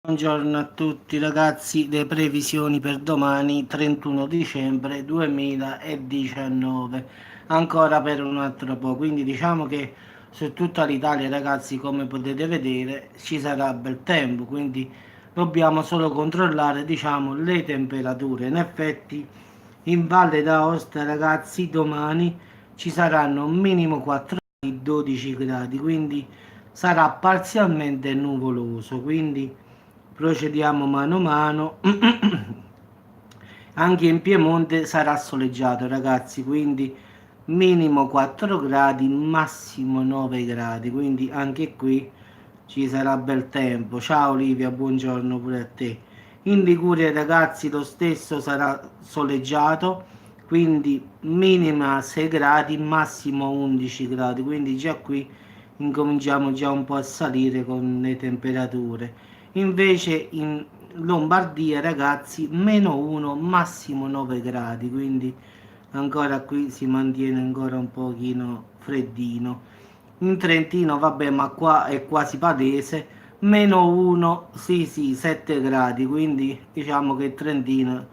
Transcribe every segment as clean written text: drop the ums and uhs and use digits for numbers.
Buongiorno a tutti ragazzi, le previsioni per domani 31 dicembre 2019, ancora per un altro po', quindi diciamo che su tutta l'Italia ragazzi, come potete vedere, ci sarà bel tempo, quindi dobbiamo solo controllare diciamo le temperature. In effetti in Valle d'Aosta ragazzi domani ci saranno un minimo 4 gradi, 12 gradi, quindi sarà parzialmente nuvoloso, quindi procediamo mano a mano. Anche in Piemonte sarà soleggiato ragazzi, quindi minimo 4 gradi, massimo 9 gradi, quindi anche qui ci sarà bel tempo. Ciao Olivia, buongiorno pure a te. In Liguria ragazzi lo stesso sarà soleggiato, quindi minima 6 gradi, massimo 11 gradi, quindi già qui incominciamo già un po' a salire con le temperature. Invece in Lombardia ragazzi meno 1, massimo 9 gradi, quindi ancora qui si mantiene ancora un pochino freddino. In Trentino vabbè, ma qua è quasi palese, meno 1, sì sì, 7 gradi, quindi diciamo che Trentino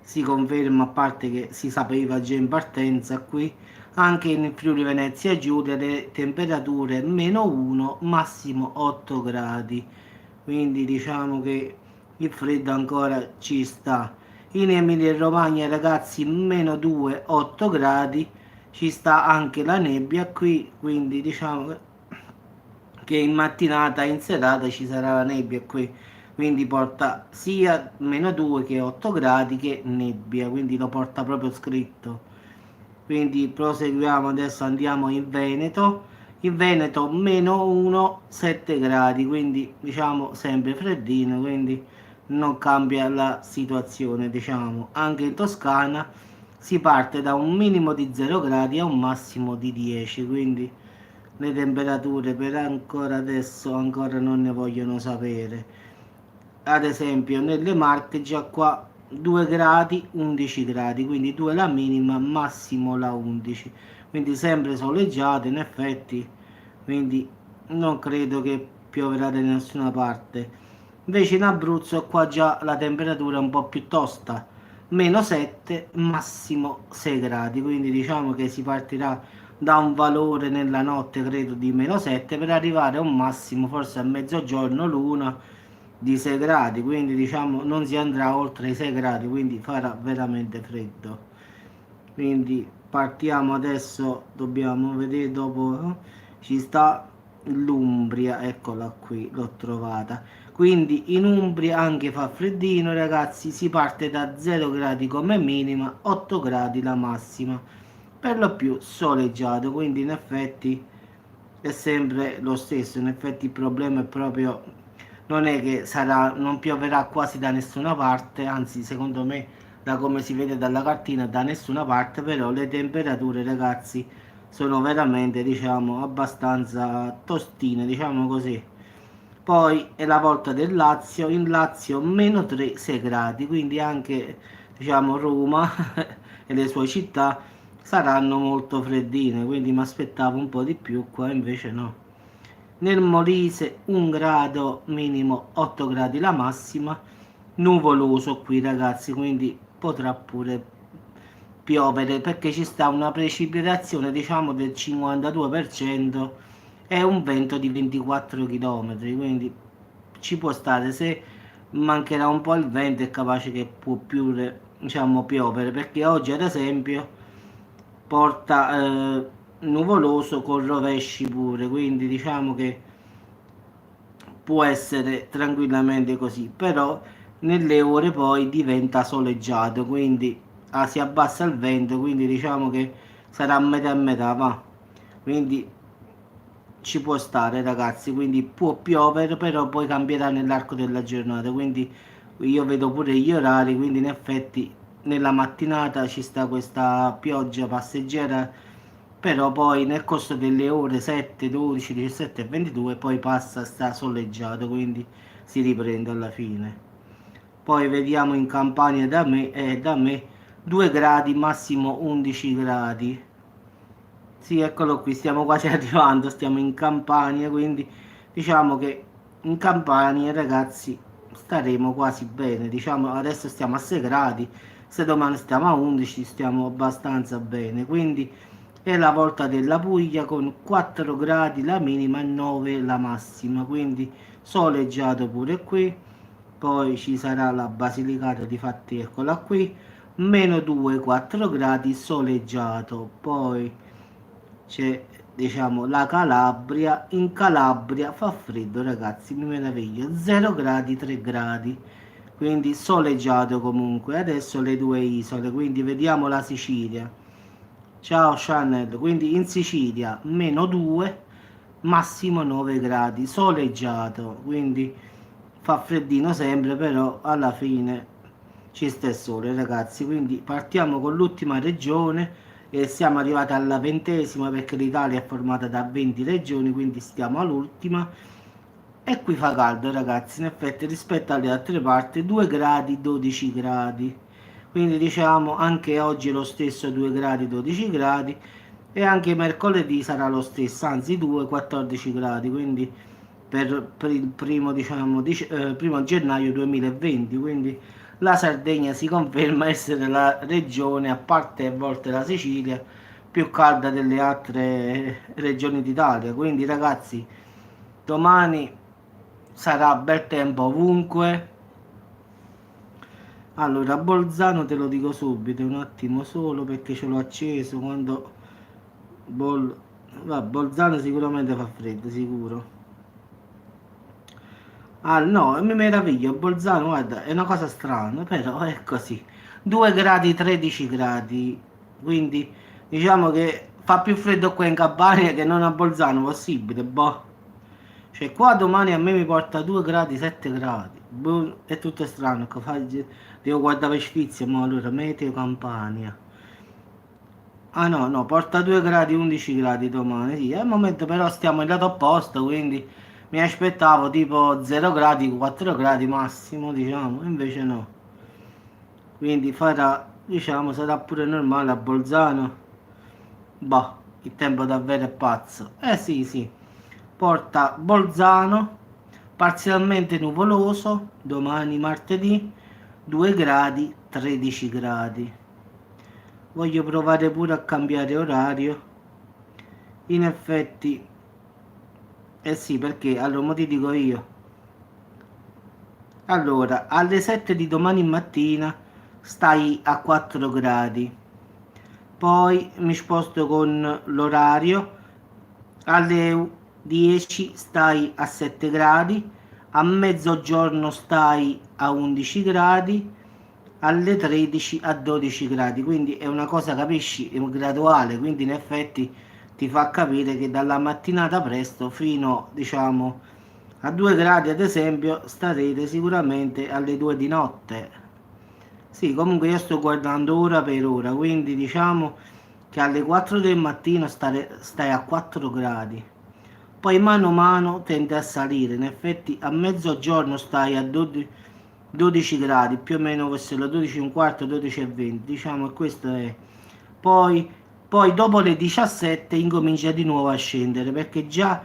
si conferma, a parte che si sapeva già in partenza qui. Anche in Friuli Venezia Giulia le temperature meno 1, massimo 8 gradi, quindi diciamo che il freddo ancora ci sta. In Emilia Romagna ragazzi meno 2, 8 gradi, ci sta anche la nebbia qui, quindi diciamo che in mattinata e in serata ci sarà la nebbia qui, quindi porta sia meno 2 che 8 gradi che nebbia, quindi lo porta proprio scritto. Quindi proseguiamo, adesso andiamo in Veneto. In Veneto meno 1, 7 gradi, quindi diciamo sempre freddino, quindi non cambia la situazione, diciamo. Anche in Toscana si parte da un minimo di 0 gradi a un massimo di 10, quindi le temperature per ancora adesso ancora non ne vogliono sapere. Ad esempio nelle Marche già qua 2 gradi, 11 gradi, quindi 2 la minima, massimo la 11, quindi sempre soleggiato in effetti, quindi non credo che pioverà da nessuna parte. Invece in Abruzzo qua già la temperatura è un po' più tosta, meno 7, massimo 6 gradi, quindi diciamo che si partirà da un valore nella notte credo di meno 7 per arrivare a un massimo forse a mezzogiorno l'una di 6 gradi, quindi diciamo non si andrà oltre i 6 gradi, quindi farà veramente freddo. Quindi partiamo adesso, dobbiamo vedere dopo, ci sta l'Umbria, eccola qui, l'ho trovata. Quindi in Umbria anche fa freddino ragazzi, si parte da 0 gradi come minima, 8 gradi la massima, per lo più soleggiato, quindi in effetti è sempre lo stesso. In effetti il problema è proprio, non è che sarà, non pioverà quasi da nessuna parte, anzi secondo me da come si vede dalla cartina da nessuna parte, però le temperature ragazzi sono veramente diciamo abbastanza tostine, diciamo così. Poi è la volta del Lazio, in Lazio meno 3, 6 gradi, quindi anche diciamo Roma e le sue città saranno molto freddine, quindi mi aspettavo un po' di più, qua invece no. Nel Molise 1 grado minimo, 8 gradi la massima, nuvoloso qui ragazzi, quindi potrà pure piovere perché ci sta una precipitazione diciamo del 52% e un vento di 24 km, quindi ci può stare, se mancherà un po' il vento è capace che può più diciamo piovere, perché oggi ad esempio porta nuvoloso con rovesci pure, quindi diciamo che può essere tranquillamente così, però nelle ore poi diventa soleggiato, quindi si abbassa il vento, quindi diciamo che sarà metà a metà, va. Quindi ci può stare ragazzi, quindi può piovere, però poi cambierà nell'arco della giornata, quindi io vedo pure gli orari, quindi in effetti nella mattinata ci sta questa pioggia passeggera, però poi nel corso delle ore 7, 12, 17 e 22 poi passa, sta soleggiato, quindi si riprende alla fine. Poi vediamo in Campania da me 2 gradi, massimo 11 gradi. Sì, eccolo qui, stiamo quasi arrivando, stiamo in Campania, quindi diciamo che in Campania, ragazzi, staremo quasi bene, diciamo adesso stiamo a 6 gradi, se domani stiamo a 11 stiamo abbastanza bene, quindi è la volta della Puglia con 4 gradi la minima e 9 la massima, quindi soleggiato pure qui, poi ci sarà la Basilicata, difatti eccola qui, meno 2, 4 gradi soleggiato, poi c'è diciamo la Calabria, in Calabria fa freddo ragazzi, mi meraviglio, 0 gradi, 3 gradi, quindi soleggiato comunque. Adesso le due isole, quindi vediamo la Sicilia. Ciao Chanel, quindi in Sicilia meno 2, massimo 9 gradi, soleggiato, quindi fa freddino sempre, però alla fine ci sta il sole ragazzi. Quindi partiamo con l'ultima regione e siamo arrivati alla 20ª perché l'Italia è formata da 20 regioni, quindi stiamo all'ultima. E qui fa caldo ragazzi, in effetti rispetto alle altre parti 2 gradi, 12 gradi, quindi diciamo anche oggi è lo stesso 2 gradi, 12 gradi, e anche mercoledì sarà lo stesso, anzi 2, 14 gradi, quindi per il primo, diciamo, primo gennaio 2020, quindi la Sardegna si conferma essere la regione, a parte a volte la Sicilia, più calda delle altre regioni d'Italia. Quindi ragazzi, domani sarà bel tempo ovunque. Allora, Bolzano te lo dico subito, un attimo solo perché ce l'ho acceso quando Bolzano sicuramente fa freddo, sicuro. Ah no, mi meraviglio, Bolzano, guarda, è una cosa strana, però è così. 2 gradi, 13 gradi, quindi diciamo che fa più freddo qua in Campania che non a Bolzano, possibile, boh. Cioè qua domani a me mi porta 2 gradi, 7 gradi, boh, è tutto strano, devo guardare per Svizzera, ma allora meteo Campania. Ah no, no, porta 2 gradi, 11 gradi domani, sì, al momento però stiamo in lato opposto, quindi mi aspettavo tipo 0 gradi, 4 gradi massimo, diciamo, invece no. Quindi farà, diciamo, sarà pure normale a Bolzano. Boh, il tempo davvero è pazzo. Eh sì, sì. Porta Bolzano, parzialmente nuvoloso, domani martedì, 2 gradi, 13 gradi. Voglio provare pure a cambiare orario. In effetti, eh sì, perché allora mo ti dico io. Allora, alle 7 di domani mattina stai a 4 gradi. Poi mi sposto con l'orario. Alle 10 stai a 7 gradi. A mezzogiorno stai a 11 gradi. Alle 13 a 12 gradi. Quindi è una cosa, capisci? È graduale. Quindi in effetti ti fa capire che dalla mattinata presto fino, diciamo, a 2 gradi ad esempio starete sicuramente alle 2 di notte. Sì, comunque io sto guardando ora per ora, quindi diciamo che alle 4 del mattino stai a 4 gradi. Poi mano a mano tende a salire, in effetti a mezzogiorno stai a 12 gradi, più o meno verso le 12 e un quarto, 12 e 20, diciamo che questo è. Poi, poi dopo le 17 incomincia di nuovo a scendere, perché già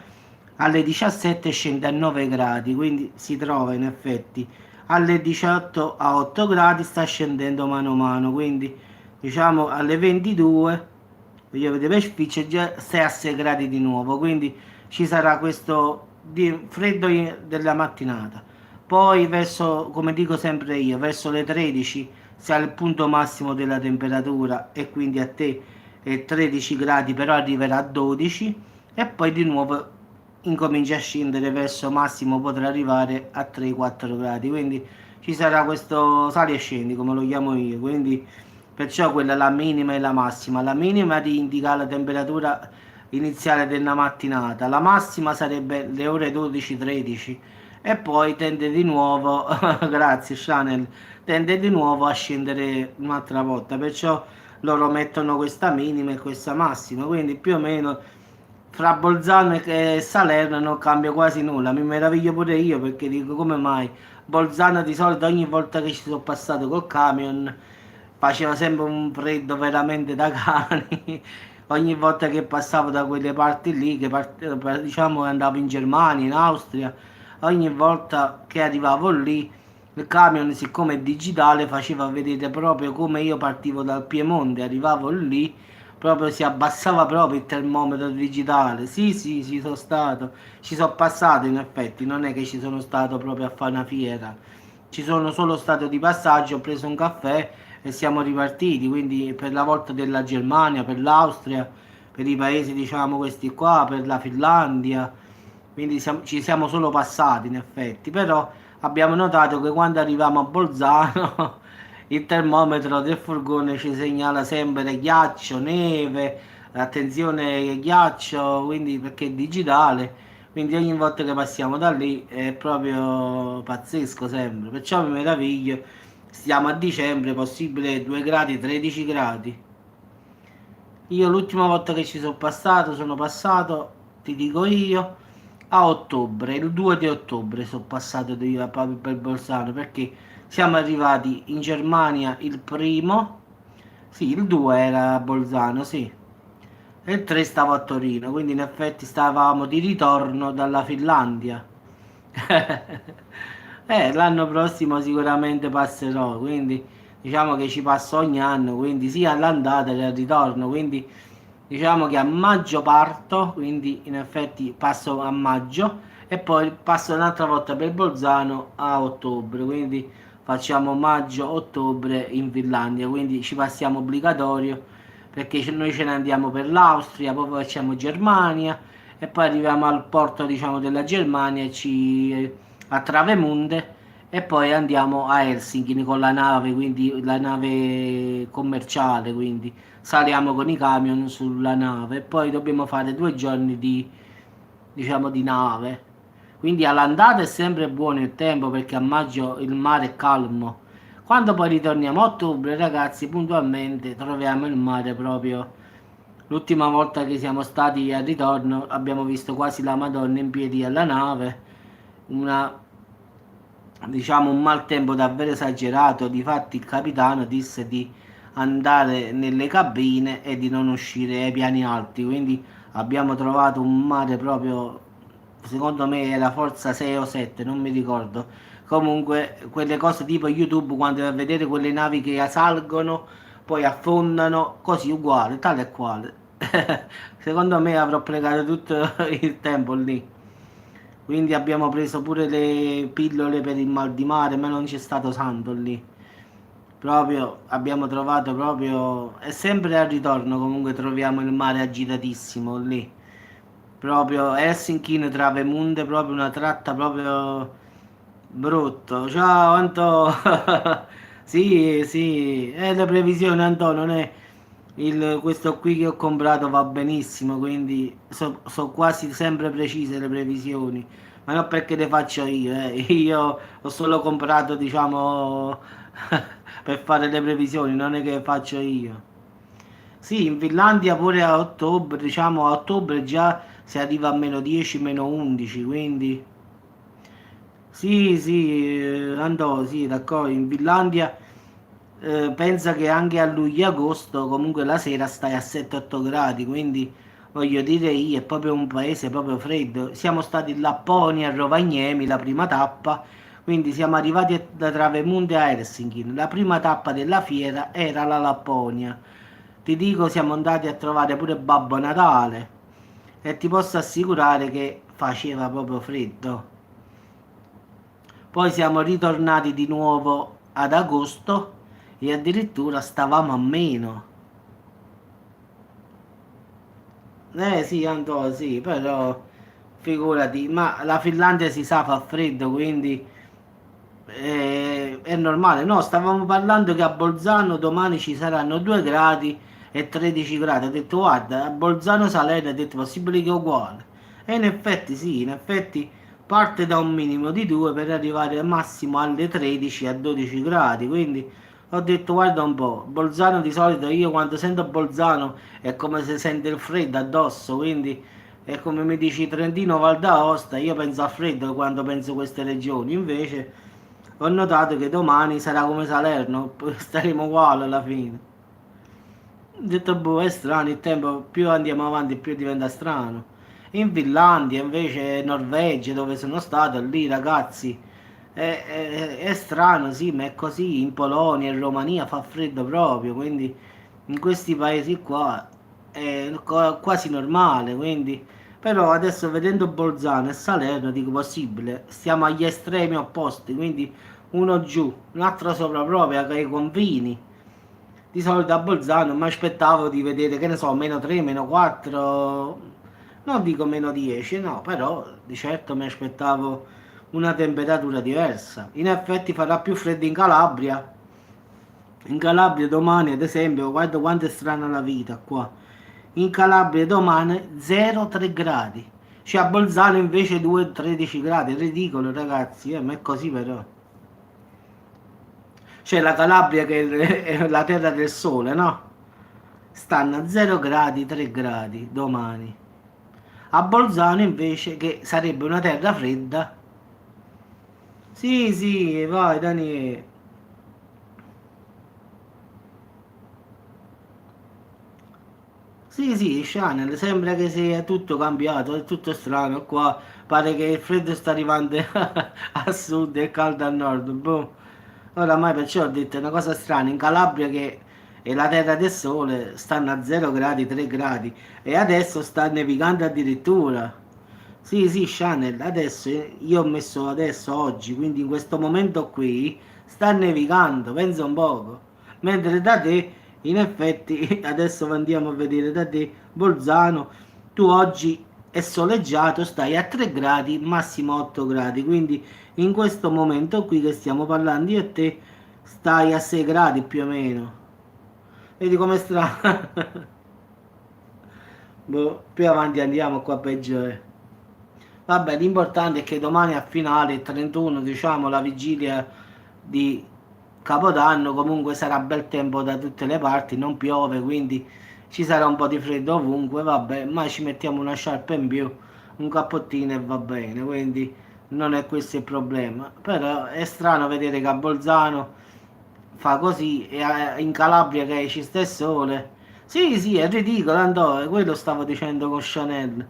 alle 17 scende a 9 gradi, quindi si trova in effetti alle 18 a 8 gradi, sta scendendo mano a mano, quindi diciamo alle 22, voglio vedere per spiccio, già 6 a 6 gradi di nuovo, quindi ci sarà questo freddo della mattinata. Poi verso, come dico sempre io, verso le 13 si ha il punto massimo della temperatura e quindi a te è 13 gradi, però arriverà a 12 e poi di nuovo incomincia a scendere verso massimo, potrà arrivare a 3-4 gradi, quindi ci sarà questo sali e scendi come lo chiamo io, quindi perciò quella è la minima e la massima. La minima ti indica la temperatura iniziale della mattinata, la massima sarebbe le ore 12-13 e poi tende di nuovo grazie Chanel, tende di nuovo a scendere un'altra volta, perciò loro mettono questa minima e questa massima, quindi più o meno fra Bolzano e Salerno non cambia quasi nulla. Mi meraviglio pure io perché dico come mai Bolzano di solito ogni volta che ci sono passato col camion faceva sempre un freddo veramente da cani. Ogni volta che passavo da quelle parti lì, diciamo andavo in Germania, in Austria, ogni volta che arrivavo lì il camion, siccome è digitale, faceva vedere proprio come io partivo dal Piemonte, arrivavo lì, proprio si abbassava proprio il termometro digitale. Sì, sì, ci sono stato, ci sono passato in effetti, non è che ci sono stato proprio a fare una fiera, ci sono solo stato di passaggio, ho preso un caffè e siamo ripartiti, quindi per la volta della Germania, per l'Austria, per i paesi diciamo questi qua, per la Finlandia, quindi ci siamo solo passati in effetti, però abbiamo notato che quando arriviamo a Bolzano il termometro del furgone ci segnala sempre ghiaccio, neve, attenzione ghiaccio, quindi perché è digitale, quindi ogni volta che passiamo da lì è proprio pazzesco sempre, perciò mi meraviglio, stiamo a dicembre, possibile 2 gradi, 13 gradi. Io l'ultima volta che ci sono passato, ti dico io, a ottobre, il 2 di ottobre sono passato proprio per Bolzano perché siamo arrivati in Germania il primo, sì, il 2 era a Bolzano, sì, e il 3 stavo a Torino, quindi in effetti stavamo di ritorno dalla Finlandia. L'anno prossimo sicuramente passerò, quindi diciamo che ci passo ogni anno, quindi sia all'andata che al ritorno, quindi diciamo che a maggio parto, quindi in effetti passo a maggio e poi passo un'altra volta per Bolzano a ottobre, quindi facciamo maggio-ottobre in Finlandia, quindi ci passiamo obbligatorio perché noi ce ne andiamo per l'Austria, poi facciamo Germania e poi arriviamo al porto diciamo della Germania a Travemünde e poi andiamo a Helsinki con la nave, quindi la nave commerciale, quindi saliamo con i camion sulla nave e poi dobbiamo fare 2 giorni di, diciamo, di nave. Quindi all'andata è sempre buono il tempo perché a maggio il mare è calmo. Quando poi ritorniamo a ottobre, ragazzi, puntualmente troviamo il mare proprio. L'ultima volta che siamo stati al ritorno abbiamo visto quasi la Madonna in piedi alla nave, una, diciamo un maltempo davvero esagerato. Difatti il capitano disse di andare nelle cabine e di non uscire ai piani alti, quindi abbiamo trovato un mare proprio, secondo me era forza 6 o 7, non mi ricordo. Comunque quelle cose tipo YouTube quando vai a vedere quelle navi che salgono poi affondano, così uguale, tale e quale. Secondo me avrò pregato tutto il tempo lì. Quindi abbiamo preso pure le pillole per il mal di mare, ma non c'è stato santo lì. Proprio abbiamo trovato proprio. E sempre al ritorno comunque troviamo il mare agitatissimo lì. Proprio Helsinki Travemünde, proprio una tratta proprio brutto. Ciao Anto. Sì, sì, è le previsioni Anto, non è questo qui che ho comprato va benissimo, quindi sono quasi sempre precise le previsioni, ma non perché le faccio io, eh. Io ho solo comprato, diciamo, per fare le previsioni, non è che faccio io. Sì, in Finlandia pure a ottobre, diciamo a ottobre già si arriva a meno 10, meno 11, quindi sì, sì, andò, sì, d'accordo, in Finlandia pensa che anche a luglio-agosto comunque la sera stai a 7-8 gradi, quindi voglio dire io, è proprio un paese proprio freddo. Siamo stati in Lapponia, a Rovaniemi, la prima tappa, quindi siamo arrivati da Travemünde a Helsinki. La prima tappa della fiera era la Lapponia. Ti dico, siamo andati a trovare pure Babbo Natale e ti posso assicurare che faceva proprio freddo. Poi siamo ritornati di nuovo ad agosto e addirittura stavamo a meno. Sì, Anto, sì, però figurati, ma la Finlandia si sa fa freddo, quindi è normale. No, stavamo parlando che a Bolzano domani ci saranno 2 gradi e 13 gradi. Ho detto, guarda, a Bolzano Salerno, ho detto, possibile che è uguale. E in effetti sì, in effetti parte da un minimo di 2 per arrivare al massimo alle 13 a 12 gradi. Quindi ho detto, guarda un po', Bolzano di solito io quando sento Bolzano è come se sente il freddo addosso, quindi è come mi dici Trentino Val d'Aosta, io penso a freddo quando penso a queste regioni, invece ho notato che domani sarà come Salerno, staremo uguali alla fine. Ho detto, boh, è strano il tempo, più andiamo avanti più diventa strano. In Finlandia, invece, Norvegia, dove sono stato, lì ragazzi, è strano, sì, ma è così. In Polonia, in Romania fa freddo proprio, quindi in questi paesi qua è quasi normale, quindi. Però adesso vedendo Bolzano e Salerno dico possibile, stiamo agli estremi opposti, quindi uno giù, un altro sopra proprio ai confini. Di solito a Bolzano mi aspettavo di vedere, che ne so, meno 3, meno 4, non dico meno 10, no, però di certo mi aspettavo una temperatura diversa. In effetti farà più freddo in Calabria. In Calabria domani, ad esempio, guarda quanto è strana la vita qua. In Calabria domani 0,3 gradi. Cioè a Bolzano invece 2,13 gradi. È ridicolo, ragazzi, ma è così però. Cioè la Calabria che è la terra del sole, no? Stanno a 0 gradi, 3 gradi domani. A Bolzano invece, che sarebbe una terra fredda. Sì, sì, vai Daniele. Sì, sì, Chanel, sembra che sia tutto cambiato, è tutto strano qua. Pare che il freddo sta arrivando a sud e il caldo a nord. Boh. Oramai perciò ho detto è una cosa strana. In Calabria, che è la terra del sole, stanno a 0 gradi, 3 gradi. E adesso sta nevicando addirittura. Sì, sì, Chanel, adesso io ho messo adesso, oggi, quindi in questo momento qui, sta nevicando, pensa un poco. Mentre da te, in effetti, adesso andiamo a vedere da te, Bolzano, tu oggi è soleggiato, stai a 3 gradi, massimo 8 gradi, quindi in questo momento qui che stiamo parlando io e te, stai a 6 gradi più o meno. Vedi come strano? Boh, più avanti andiamo qua peggio è. Vabbè, l'importante è che domani a finale, il 31, diciamo, la vigilia di Capodanno, comunque sarà bel tempo da tutte le parti, non piove, quindi ci sarà un po' di freddo ovunque, vabbè, ma ci mettiamo una sciarpa in più, un cappottino e va bene, quindi non è questo il problema. Però è strano vedere che a Bolzano fa così e in Calabria che ci sta il sole. Sì, sì, è ridicolo, Andò, quello stavo dicendo con Chanel.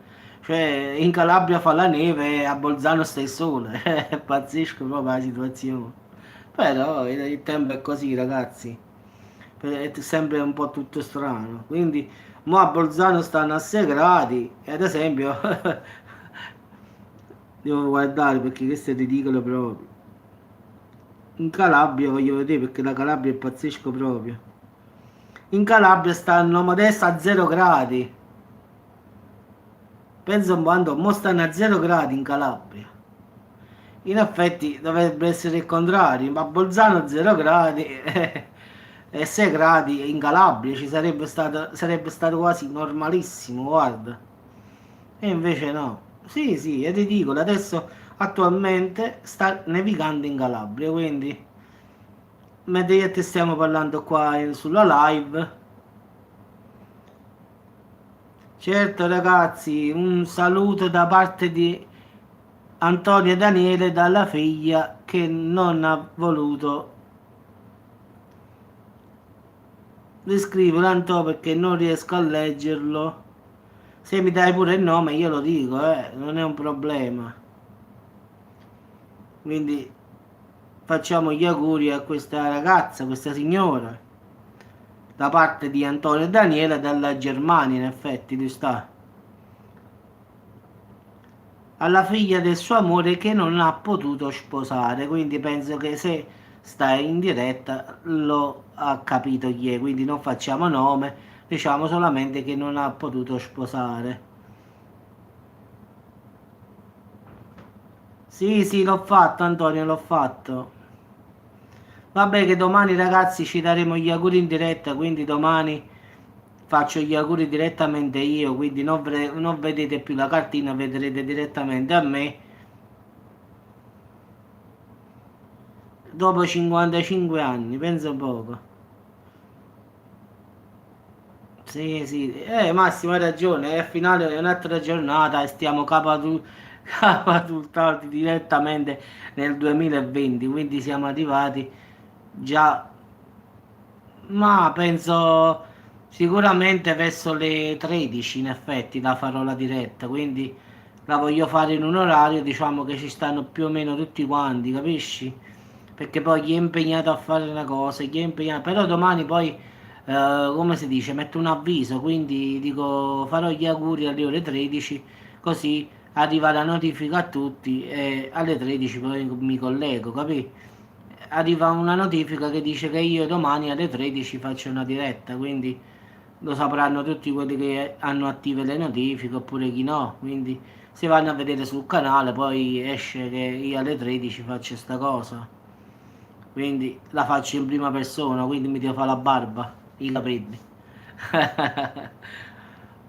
Cioè, in Calabria fa la neve e a Bolzano sta il sole. È pazzesco proprio la situazione. Però il tempo è così, ragazzi. È sempre un po' tutto strano. Quindi, mo a Bolzano stanno a 6 gradi. E ad esempio, devo guardare perché questo è ridicolo proprio. In Calabria voglio vedere perché la Calabria è pazzesco proprio. In Calabria stanno modesto a 0 gradi. Penso un po', mo stanno a 0 gradi in Calabria. In effetti dovrebbe essere il contrario, ma a Bolzano 0 gradi e 6 gradi in Calabria sarebbe stato quasi normalissimo, guarda. E invece no. Sì, sì, è ridicolo. Adesso attualmente sta nevicando in Calabria, quindi mentre stiamo parlando qua sulla live. Certo ragazzi, un saluto da parte di Antonio e Daniele dalla figlia che non ha voluto riscriverlo Antonio perché non riesco a leggerlo. Se mi dai pure il nome io lo dico, non è un problema. Quindi facciamo gli auguri a questa ragazza, questa signora, da parte di Antonio e Daniele dalla Germania, in effetti, lui sta. Alla figlia del suo amore che non ha potuto sposare, quindi penso che se sta in diretta lo ha capito chi è, quindi non facciamo nome, diciamo solamente che non ha potuto sposare. Sì, sì, l'ho fatto Antonio, l'ho fatto. Vabbè che domani ragazzi ci daremo gli auguri in diretta, quindi domani faccio gli auguri direttamente io, quindi non vedete più la cartina, vedrete direttamente a me. Dopo 55 anni, penso poco. Sì, sì, Massimo hai ragione, è finale è un'altra giornata e stiamo catapultati direttamente nel 2020, quindi siamo arrivati già, ma penso Sicuramente verso le 13 in effetti la farò la diretta, quindi la voglio fare in un orario, diciamo che ci stanno più o meno tutti quanti, capisci? Perché poi chi è impegnato a fare una cosa, chi è impegnato, però domani poi, come si dice, metto un avviso, quindi dico farò gli auguri alle ore 13, così arriva la notifica a tutti e alle 13 poi mi collego, capì? Arriva una notifica che dice che io domani alle 13 faccio una diretta, quindi lo sapranno tutti quelli che hanno attive le notifiche oppure chi no, quindi se vanno a vedere sul canale poi esce che io alle 13 faccio sta cosa, quindi la faccio in prima persona, quindi mi devo fare la barba, i capelli.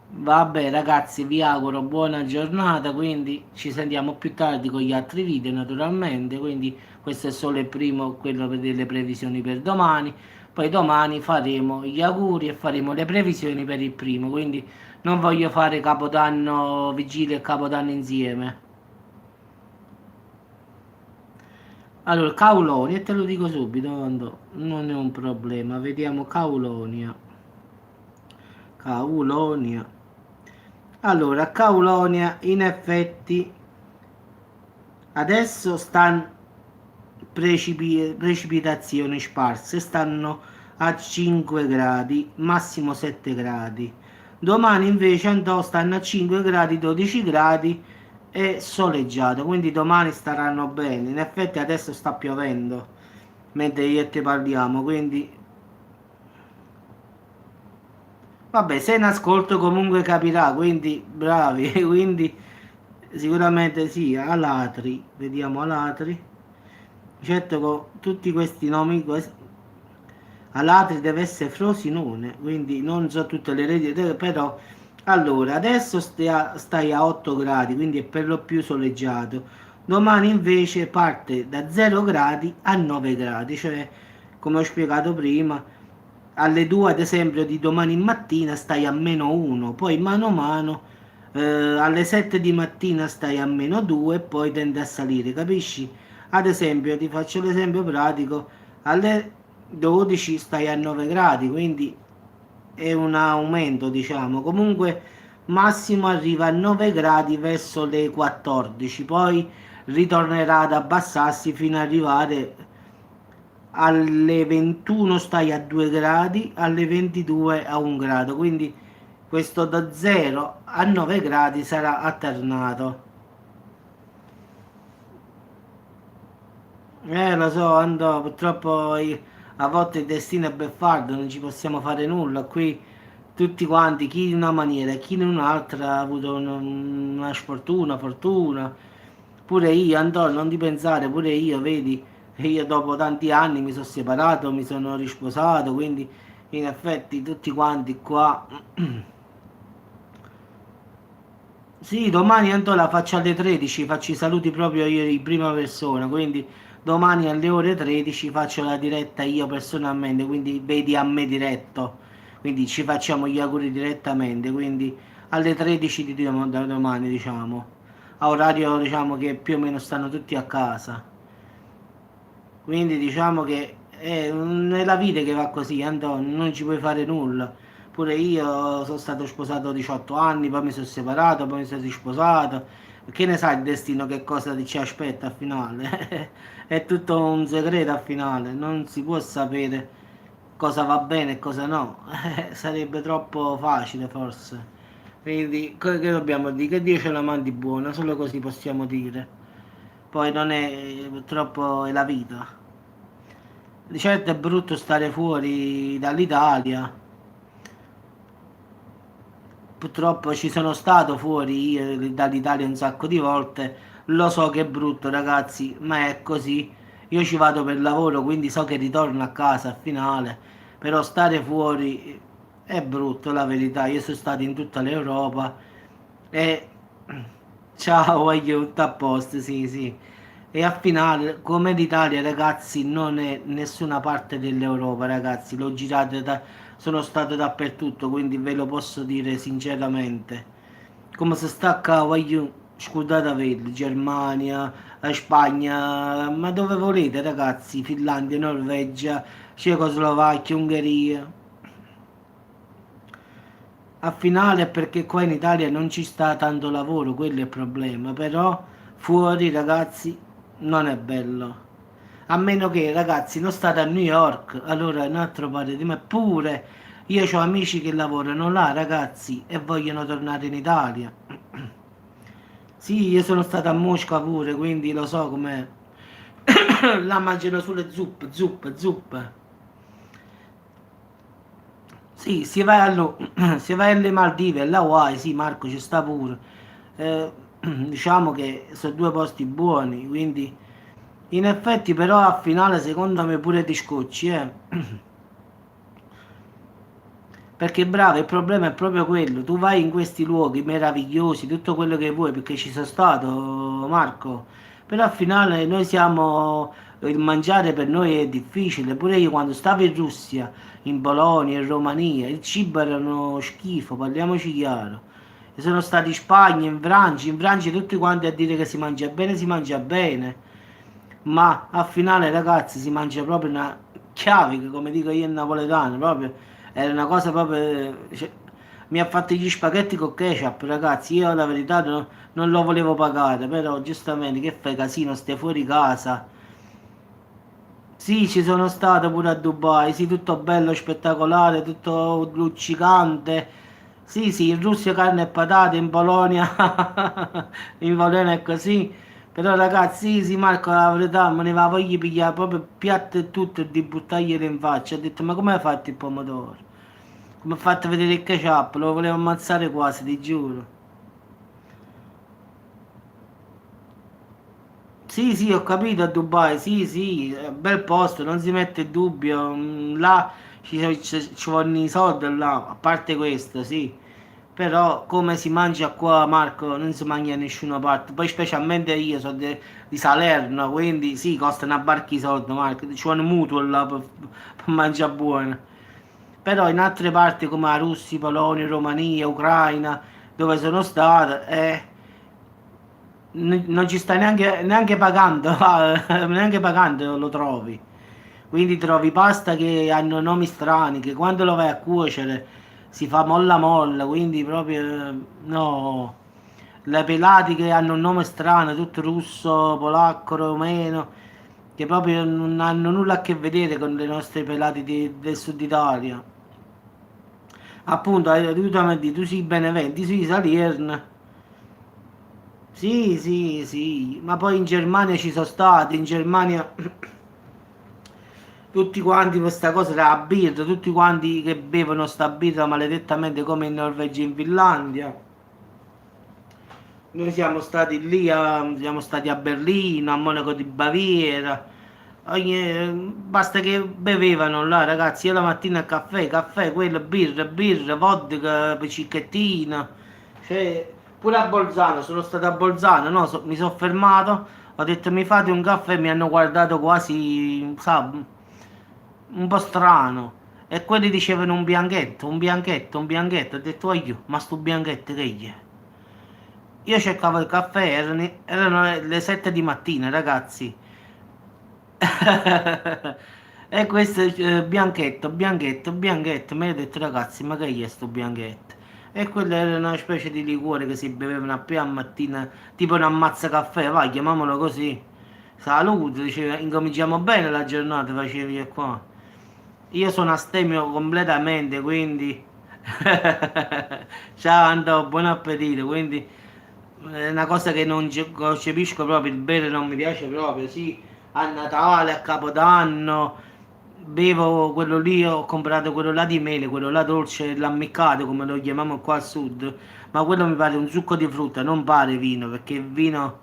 Vabbè ragazzi, vi auguro buona giornata, quindi ci sentiamo più tardi con gli altri video naturalmente, quindi questo è solo il primo, quello per delle previsioni per domani, poi domani faremo gli auguri e faremo le previsioni per il primo, quindi non voglio fare Capodanno, Vigilia e Capodanno insieme. Allora, Caulonia, e te lo dico subito, non è un problema, vediamo Caulonia. Caulonia. Allora, Caulonia in effetti adesso stanno precipitazioni sparse, stanno a 5 gradi, massimo 7 gradi. Domani invece andò stanno a 5 gradi, 12 gradi e soleggiato, quindi domani staranno bene. In effetti adesso sta piovendo mentre io e te parliamo, quindi vabbè, se in ascolto comunque capirà, quindi bravi, quindi sicuramente sì, Alatri, vediamo Alatri. Certo, con tutti questi nomi, Alatri deve essere Frosinone, quindi non so tutte le reti, però allora adesso stai a 8 gradi, quindi è per lo più soleggiato. Domani invece parte da 0 gradi a 9 gradi, cioè come ho spiegato prima, alle 2 ad esempio di domani mattina stai a meno 1, poi mano a mano alle 7 di mattina stai a meno 2 e poi tende a salire, capisci? Ad esempio, ti faccio l'esempio pratico, alle 12 stai a 9 gradi, quindi è un aumento, diciamo. Comunque massimo arriva a 9 gradi verso le 14, poi ritornerà ad abbassarsi fino ad arrivare alle 21 stai a 2 gradi, alle 22 a 1 grado, quindi questo da 0 a 9 gradi sarà alternato. Lo so, andò, purtroppo a volte il destino è beffardo, non ci possiamo fare nulla. Qui tutti quanti, chi in una maniera e chi in un'altra, ha avuto una sfortuna, fortuna. Pure io, Antonio, non ti pensare, pure io, vedi, io dopo tanti anni mi sono separato, mi sono risposato, quindi in effetti tutti quanti qua. Sì, domani Anto la faccio alle 13, faccio i saluti proprio io in prima persona, quindi domani alle ore 13 faccio la diretta io personalmente, quindi vedi a me diretto, quindi ci facciamo gli auguri direttamente, quindi alle 13 di da domani diciamo, a orario diciamo che più o meno stanno tutti a casa. Quindi diciamo che è la vita che va così, Antonio, non ci puoi fare nulla. Pure io sono stato sposato 18 anni, poi mi sono separato, poi mi sono risposato. Che ne sai il destino che cosa ci aspetta al finale? È tutto un segreto al finale, non si può sapere cosa va bene e cosa no. Sarebbe troppo facile forse. Quindi che dobbiamo dire? Che Dio ce la mandi buona, solo così possiamo dire. Poi non è purtroppo è la vita. Di certo è brutto stare fuori dall'Italia. Purtroppo ci sono stato fuori io dall'Italia un sacco di volte. Lo so che è brutto, ragazzi, ma è così. Io ci vado per lavoro, quindi so che ritorno a casa al finale. Però stare fuori è brutto, la verità. Io sono stato in tutta l'Europa e ciao, aiuto, a posto, sì, sì. E al finale, come l'Italia, ragazzi, non è nessuna parte dell'Europa, ragazzi. L'ho girato sono stato dappertutto, quindi ve lo posso dire sinceramente. Come se stacca, voglio, scusate, averli, Germania, Spagna, ma dove volete, ragazzi? Finlandia, Norvegia, Cecoslovacchia, Ungheria. a finale è perché qua in Italia non ci sta tanto lavoro, quello è il problema, però fuori ragazzi non è bello. A meno che ragazzi non state a New York, allora è un altro paradigma. Eppure io ho amici che lavorano là ragazzi e vogliono tornare in Italia. Sì, io sono stato a Mosca pure, quindi lo so com'è. Là mangiano sulle zuppe, zuppe, zuppe. Sì, si vai alle Maldive, alle Hawaii, sì, Marco ci sta pure. Diciamo che sono due posti buoni, quindi in effetti però a finale secondo me pure ti scocci, eh. Perché bravo, il problema è proprio quello, tu vai in questi luoghi meravigliosi, tutto quello che vuoi, perché ci sono stato, Marco, però al finale noi siamo, il mangiare per noi è difficile, pure io quando stavo in Russia, in Polonia, in Romania, il cibo era uno schifo, parliamoci chiaro. E sono stati in Spagna, in Francia tutti quanti a dire che si mangia bene, ma al finale ragazzi si mangia proprio una chiavica, come dico io in napoletano, proprio, era una cosa proprio, cioè, mi ha fatto gli spaghetti con ketchup ragazzi, io la verità non lo volevo pagare, però giustamente che fai casino, stai fuori casa. Sì, ci sono stato pure a Dubai, sì, tutto bello, spettacolare, tutto luccicante. Sì, sì, in Russia carne e patate, in Polonia, in Polonia è così. Però ragazzi, sì, sì, Marco, la verità, me ne va voglia di pigliare proprio piatto e tutto e di buttarglielo in faccia. Ho detto, ma come hai fatto il pomodoro? Come ha fatto vedere il ketchup? Lo volevo ammazzare quasi, ti giuro. Sì, sì, ho capito a Dubai, sì, sì, è un bel posto, non si mette in dubbio, là ci vogliono i soldi là, a parte questo, sì, però come si mangia qua, Marco, non si mangia da nessuna parte, poi specialmente io sono di Salerno, quindi sì, costa una barca di soldi, Marco, ci vuole un mutuo là per mangiare buono, però in altre parti come la Russia, Polonia, Romania, Ucraina, dove sono stato, non ci stai neanche pagando, neanche pagando lo trovi. Quindi trovi pasta che hanno nomi strani, che quando lo vai a cuocere si fa molla molla, quindi proprio no. Le pelati che hanno un nome strano, tutto russo, polacco, romeno, che proprio non hanno nulla a che vedere con le nostre pelati del sud Italia. Appunto, tu sei Beneventi, sei Salerno. Sì, sì, sì, ma poi in Germania ci sono stati, in Germania tutti quanti questa cosa della birra, tutti quanti che bevono sta birra maledettamente come in Norvegia e in Finlandia. Noi siamo stati lì, siamo stati a Berlino, a Monaco di Baviera. Basta che bevevano là, ragazzi. Io la mattina caffè, caffè, quello, birra, birra, vodka, cicchettina. Cioè, pure a Bolzano, sono stato a Bolzano, no? Mi sono fermato, ho detto mi fate un caffè e mi hanno guardato quasi, sa, un po' strano. E quelli dicevano un bianchetto, un bianchetto, un bianchetto. Ho detto, io, ma sto bianchetto che gli è? Io cercavo il caffè, erano le 7 di mattina, ragazzi. E questo bianchetto, bianchetto, bianchetto. Mi ha detto, ragazzi, ma che è sto bianchetto? E quello era una specie di liquore che si bevevano appena a mattina, tipo un ammazza caffè, vai, chiamiamolo così. Salute, diceva, incominciamo bene la giornata, facevi io qua. Io sono astemio completamente, quindi ciao Andò, buon appetito, quindi è una cosa che non concepisco proprio, il bere non mi piace proprio, sì, a Natale, a Capodanno, bevo quello lì, ho comprato quello là di mele, quello là dolce, l'ammiccato come lo chiamiamo qua al sud, ma quello mi pare un succo di frutta, non pare vino, perché il vino...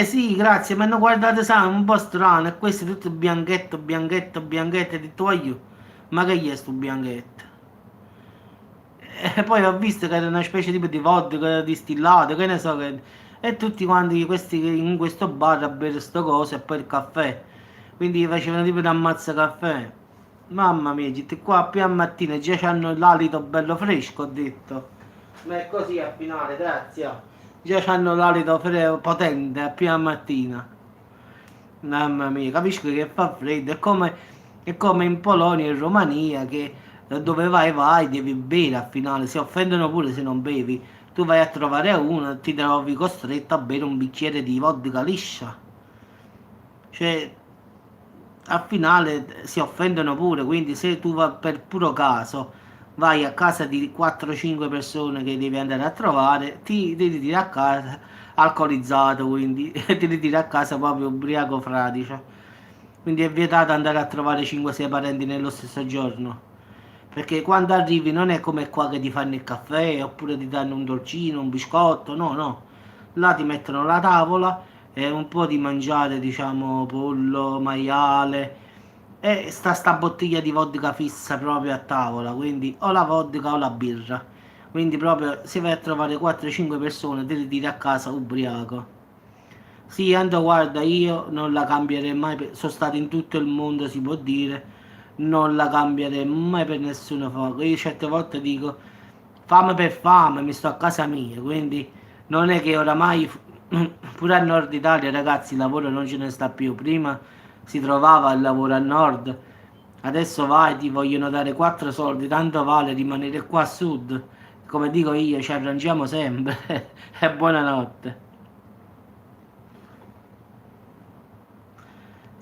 sì, grazie, mi hanno guardato, sai, un po' strano, e questo è tutto bianchetto, bianchetto, bianchetto, e ho detto, io, ma che è sto bianchetto? E poi ho visto che era una specie tipo di vodka distillato, che ne so, e tutti quanti questi in questo bar a bere sto coso e poi il caffè. Quindi facevano tipo un ammazza caffè. Mamma mia, gente, qua a pian mattina già c'hanno l'alito bello fresco, ho detto. Ma è così a finale, grazie. Già c'hanno l'alito potente a pian mattina. Mamma mia, capisco che fa freddo, è come in Polonia e in Romania che dove vai, devi bere al finale, si offendono pure se non bevi. Tu vai a trovare uno, ti trovi costretto a bere un bicchiere di vodka liscia. Cioè, al finale si offendono pure, quindi se tu va per puro caso vai a casa di 4-5 persone che devi andare a trovare, ti ritiri a casa alcolizzato, quindi ti ritiri a casa proprio ubriaco fradicio. Quindi è vietato andare a trovare 5-6 parenti nello stesso giorno. Perché quando arrivi non è come qua che ti fanno il caffè oppure ti danno un dolcino, un biscotto, no, no. Là ti mettono la tavola e un po' di mangiare, diciamo, pollo, maiale e sta bottiglia di vodka fissa proprio a tavola, quindi o la vodka o la birra. Quindi proprio se vai a trovare 4-5 persone ti ritiri a casa ubriaco. Sì, Ando, guarda, io non la cambierei mai, sono stato in tutto il mondo, si può dire, non la cambierei mai per nessuno fuoco. Io certe volte dico, fame per fame, mi sto a casa mia, quindi non è che oramai, pure al nord Italia, ragazzi, il lavoro non ce ne sta più. Prima si trovava il lavoro al nord, adesso vai, ti vogliono dare 4 soldi, tanto vale rimanere qua a sud. Come dico io, ci arrangiamo sempre. E buonanotte.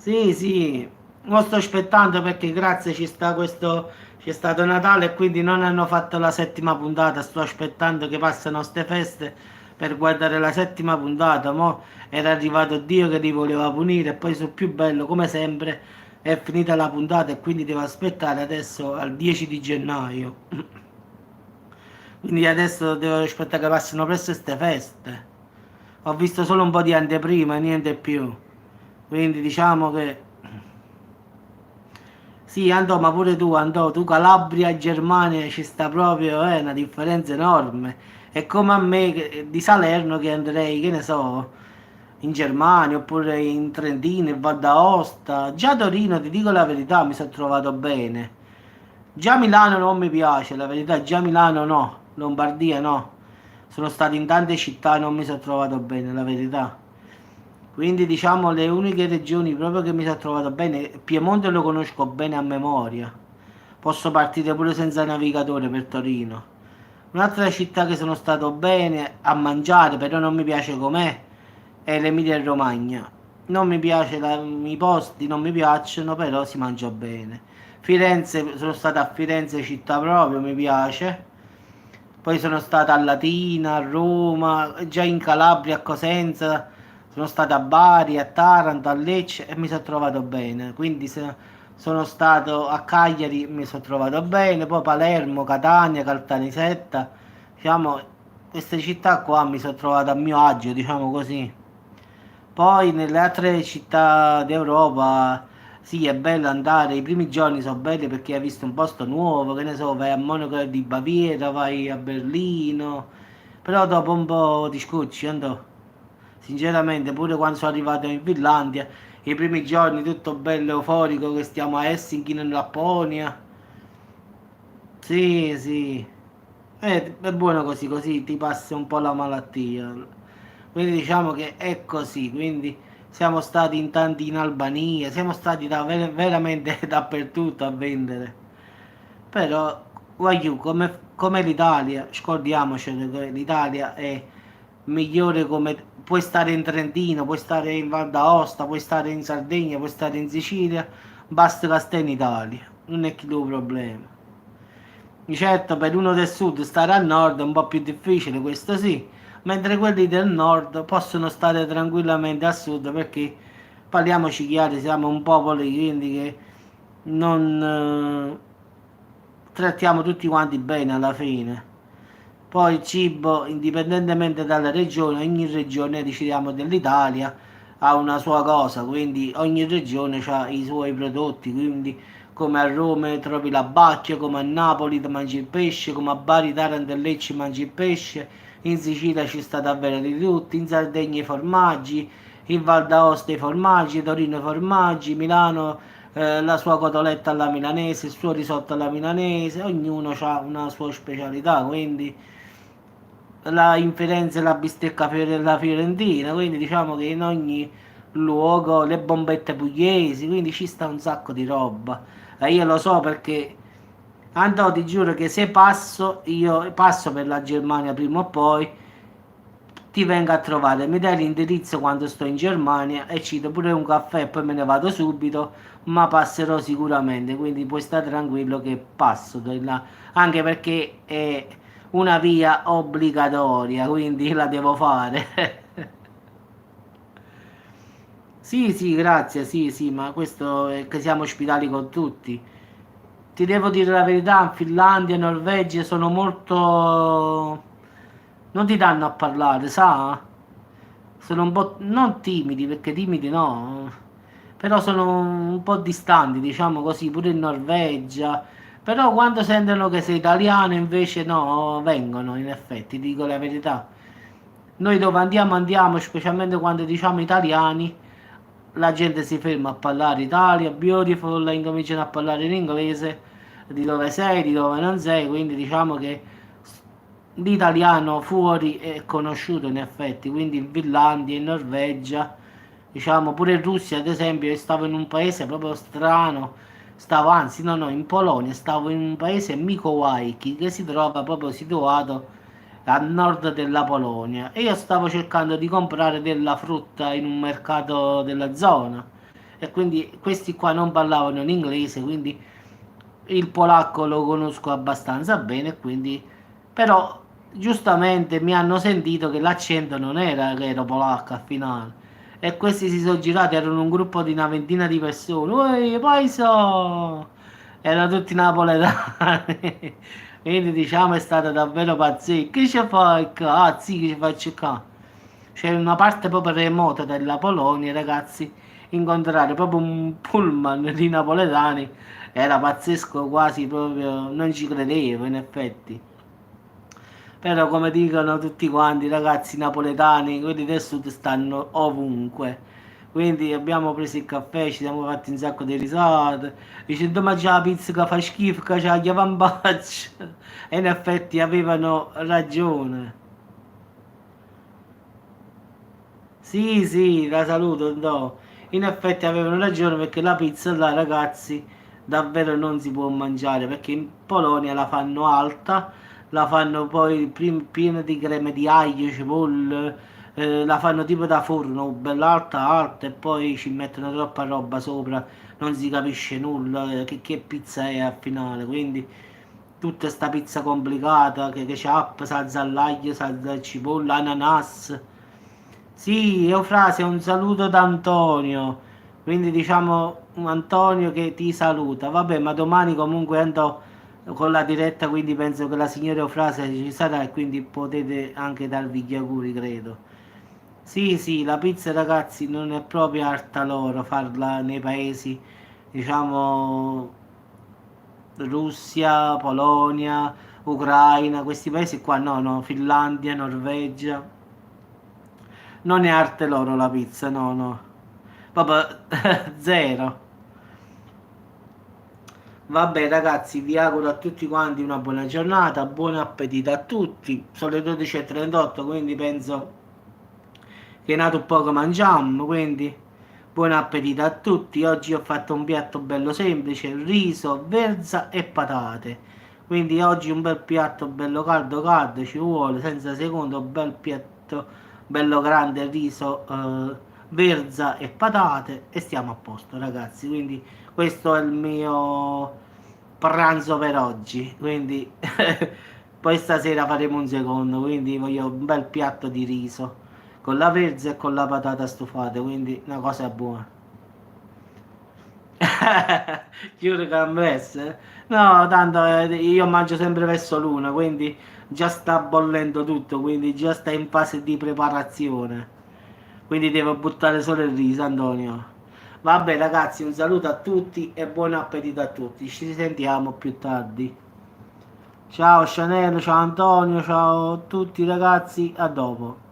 Sì, sì, mo sto aspettando perché grazie ci sta questo, c'è stato Natale e quindi non hanno fatto la settima puntata, sto aspettando che passano ste feste per guardare la settima puntata, mo era arrivato Dio che li voleva punire e poi sul più bello, come sempre, è finita la puntata e quindi devo aspettare adesso al 10 di gennaio, quindi adesso devo aspettare che passino presto ste feste, ho visto solo un po' di anteprima, niente più, quindi diciamo che... Sì, andò, ma pure tu, andò, tu Calabria e Germania ci sta proprio, una differenza enorme. È come a me di Salerno che andrei, che ne so, in Germania oppure in Trentino, in Val d'Aosta. Già Torino, ti dico la verità, mi sono trovato bene. Già Milano non mi piace, la verità, già Milano no, Lombardia no. Sono stato in tante città e non mi sono trovato bene, la verità. Quindi diciamo le uniche regioni proprio che mi sono trovato bene, Piemonte lo conosco bene a memoria. Posso partire pure senza navigatore per Torino. Un'altra città che sono stato bene a mangiare, però non mi piace com'è, è l'Emilia Romagna. Non mi piace, i posti non mi piacciono, però si mangia bene. Firenze, sono stato a Firenze città proprio, mi piace. Poi sono stato a Latina, a Roma, già in Calabria, a Cosenza, sono stato a Bari, a Taranto, a Lecce e mi sono trovato bene. Quindi sono stato a Cagliari, mi sono trovato bene, poi Palermo, Catania, Caltanissetta, diciamo, queste città qua mi sono trovato a mio agio, diciamo così. Poi nelle altre città d'Europa, sì, è bello andare, i primi giorni sono belli perché hai visto un posto nuovo, che ne so, vai a Monaco di Baviera, vai a Berlino, però dopo un po' ti scocci, andò. Sinceramente, pure quando sono arrivato in Finlandia, i primi giorni tutto bello euforico che stiamo a Helsinki in Lapponia. Sì, sì. È buono così, così ti passa un po' la malattia. Quindi diciamo che è così, quindi siamo stati in tanti in Albania, siamo stati veramente dappertutto a vendere. Però, voglio, come l'Italia, scordiamocelo che l'Italia è migliore come... Puoi stare in Trentino, puoi stare in Val d'Aosta, puoi stare in Sardegna, puoi stare in Sicilia, basta che stai in Italia, non è che il tuo problema. Di certo per uno del sud stare al nord è un po' più difficile, questo sì, mentre quelli del nord possono stare tranquillamente a sud perché parliamoci chiari, siamo un popolo quindi che non trattiamo tutti quanti bene alla fine. Poi il cibo, indipendentemente dalla regione, ogni regione decidiamo dell'Italia ha una sua cosa, quindi ogni regione ha i suoi prodotti, quindi come a Roma trovi la bacchia, come a Napoli ti mangi il pesce, come a Bari, Taranto e Lecce mangi il pesce, in Sicilia ci sta davvero di tutto, in Sardegna i formaggi, in Val d'Aosta i formaggi, Torino i formaggi, Milano la sua cotoletta alla milanese, il suo risotto alla milanese, ognuno ha una sua specialità, quindi la in Firenze la bistecca la fiorentina, quindi diciamo che in ogni luogo le bombette pugliesi, quindi ci sta un sacco di roba. E io lo so perché Andò, ti giuro che se passo, io passo per la Germania prima o poi, ti vengo a trovare, mi dai l'indirizzo quando sto in Germania e ci do pure un caffè e poi me ne vado subito, ma passerò sicuramente, quindi puoi stare tranquillo che passo di là, anche perché è una via obbligatoria, quindi la devo fare. Sì, sì, grazie, sì, sì, ma questo è che siamo ospitali con tutti. Ti devo dire la verità, in Finlandia e Norvegia sono molto... non ti danno a parlare, sa? Sono un po' non timidi, perché timidi no, però sono un po' distanti, diciamo così, pure in Norvegia. Però quando sentono che sei italiano invece no, vengono in effetti, dico la verità. Noi dove andiamo andiamo, specialmente quando diciamo italiani, la gente si ferma a parlare Italia, beautiful, e incominciano a parlare in inglese, di dove sei, di dove non sei, quindi diciamo che l'italiano fuori è conosciuto in effetti, quindi in Finlandia, in Norvegia, diciamo pure in Russia ad esempio, io stavo in un paese proprio strano, stavo anzi no no, in Polonia, stavo in un paese Mikołajki che si trova proprio situato a nord della Polonia e io stavo cercando di comprare della frutta in un mercato della zona e quindi questi qua non parlavano in inglese, quindi il polacco lo conosco abbastanza bene, quindi però giustamente mi hanno sentito che l'accento non era che ero polacco al finale e questi si sono girati, erano un gruppo di una ventina di persone, uè paisa, erano tutti napoletani. Quindi diciamo è stata davvero pazzesca. Che ci fai qua? Ah, sì, che ci faccio qua? C'è una parte proprio remota della Polonia, ragazzi. Incontrare proprio un pullman di napoletani era pazzesco, quasi proprio. Non ci credevo, in effetti. Però, come dicono tutti quanti, ragazzi napoletani, quelli del sud stanno ovunque. Quindi abbiamo preso il caffè, ci siamo fatti un sacco di risate. Dicendo mangiare la pizza che fa schifo, che c'ha gli avambacci. E in effetti avevano ragione. Sì, sì, la saluto, no. In effetti avevano ragione perché la pizza là, ragazzi, davvero non si può mangiare perché in Polonia la fanno alta, la fanno poi piena di creme di aglio, cipolle, la fanno tipo da forno, bella alta, alta e poi ci mettono troppa roba sopra, non si capisce nulla, che pizza è al finale, quindi tutta sta pizza complicata, che c'ha salsa all'aglio, salsa al cipolla, ananas. Sì, Eufrasia, un saluto da Antonio. Quindi diciamo Antonio che ti saluta. Vabbè, ma domani comunque andò con la diretta, quindi penso che la signora Eufrasia ci sarà e quindi potete anche darvi gli auguri, credo. Sì, sì, la pizza ragazzi non è proprio arte loro farla nei paesi, diciamo Russia, Polonia, Ucraina, questi paesi qua no, no, Finlandia, Norvegia. Non è arte loro la pizza, no, no. Proprio zero. Vabbè ragazzi, vi auguro a tutti quanti una buona giornata, buon appetito a tutti. Sono le 12:38, quindi penso che è nato poco mangiamo, quindi buon appetito a tutti. Oggi ho fatto un piatto bello semplice, riso, verza e patate. Quindi oggi un bel piatto bello caldo caldo ci vuole, senza secondo, un bel piatto bello grande, riso, verza e patate e stiamo a posto ragazzi. Quindi questo è il mio pranzo per oggi. Quindi poi stasera faremo un secondo, quindi voglio un bel piatto di riso con la verza e con la patata stufata, quindi una cosa buona. Giuro che ammesse? No, tanto io mangio sempre verso l'una, quindi già sta bollendo tutto, quindi già sta in fase di preparazione. Quindi devo buttare solo il riso, Antonio. Vabbè ragazzi, un saluto a tutti e buon appetito a tutti. Ci sentiamo più tardi. Ciao Chanel, ciao Antonio, ciao a tutti ragazzi, a dopo.